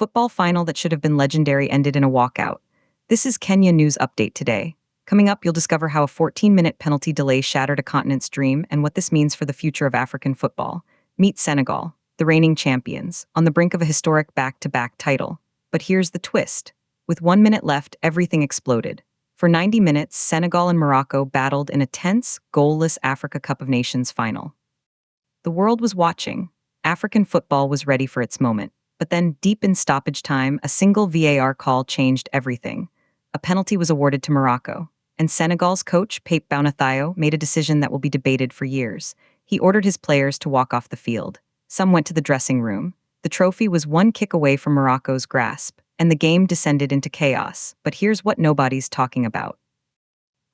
football final that should have been legendary ended in a walkout. This is Kenya News Update today. Coming up, you'll discover how a 14-minute penalty delay shattered a continent's dream and what this means for the future of African football. Meet Senegal, the reigning champions, on the brink of a historic back-to-back title. But here's the twist. With 1 minute left, everything exploded. For 90 minutes, Senegal and Morocco battled in a tense, goalless Africa Cup of Nations final. The world was watching. African football was ready for its moment. But then, deep in stoppage time, a single VAR call changed everything. A penalty was awarded to Morocco, and Senegal's coach, Pape Bounathayo, made a decision that will be debated for years. He ordered his players to walk off the field. Some went to the dressing room. The trophy was one kick away from Morocco's grasp, and the game descended into chaos. But here's what nobody's talking about.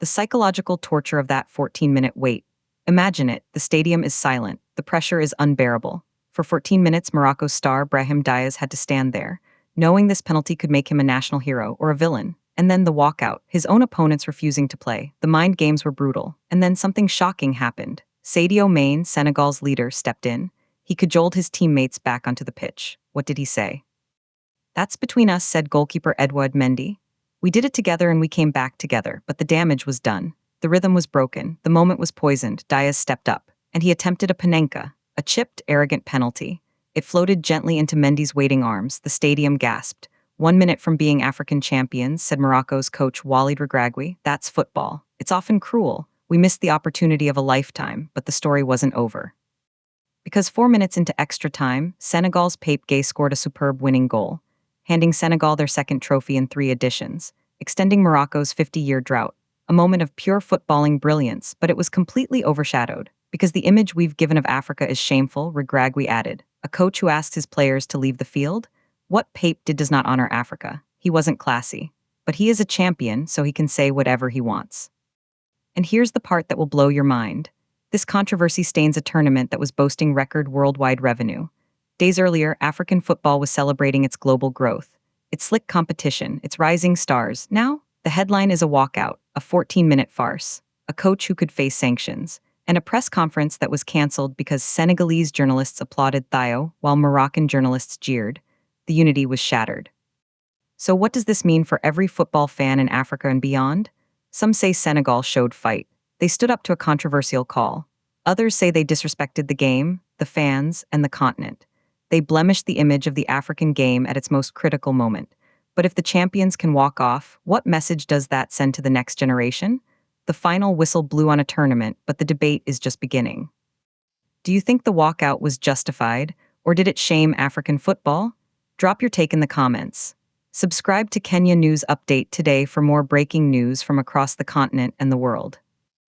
The psychological torture of that 14-minute wait. Imagine it, the stadium is silent, the pressure is unbearable. For 14 minutes, Morocco's star, Brahim Diaz, had to stand there, knowing this penalty could make him a national hero or a villain. And then the walkout, his own opponents refusing to play. The mind games were brutal. And then something shocking happened. Sadio Mane, Senegal's leader, stepped in. He cajoled his teammates back onto the pitch. What did he say? "That's between us," said goalkeeper Edouard Mendy. "We did it together and we came back together, but the damage was done. The rhythm was broken. The moment was poisoned." Diaz stepped up, and he attempted a panenka, a chipped, arrogant penalty. It floated gently into Mendy's waiting arms. The stadium gasped. 1 minute from being African champions, said Morocco's coach Walid Regragui. "That's football. It's often cruel. We missed the opportunity of a lifetime, but the story wasn't over." Because 4 minutes into extra time, Senegal's Pape Gueye scored a superb winning goal, handing Senegal their second trophy in 3 editions, extending Morocco's 50-year drought. A moment of pure footballing brilliance, but it was completely overshadowed. "Because the image we've given of Africa is shameful," Regragui added. "A coach who asked his players to leave the field? What Pape did does not honor Africa. He wasn't classy. But he is a champion, so he can say whatever he wants." And here's the part that will blow your mind. This controversy stains a tournament that was boasting record worldwide revenue. Days earlier, African football was celebrating its global growth, its slick competition, its rising stars. Now, the headline is a walkout, a 14-minute farce, a coach who could face sanctions, and a press conference that was cancelled because Senegalese journalists applauded Thayo while Moroccan journalists jeered. The unity was shattered. So what does this mean for every football fan in Africa and beyond? Some say Senegal showed fight. They stood up to a controversial call. Others say they disrespected the game, the fans, and the continent. They blemished the image of the African game at its most critical moment. But if the champions can walk off, what message does that send to the next generation? The final whistle blew on a tournament, but the debate is just beginning. Do you think the walkout was justified, or did it shame African football? Drop your take in the comments. Subscribe to Kenya News Update today for more breaking news from across the continent and the world.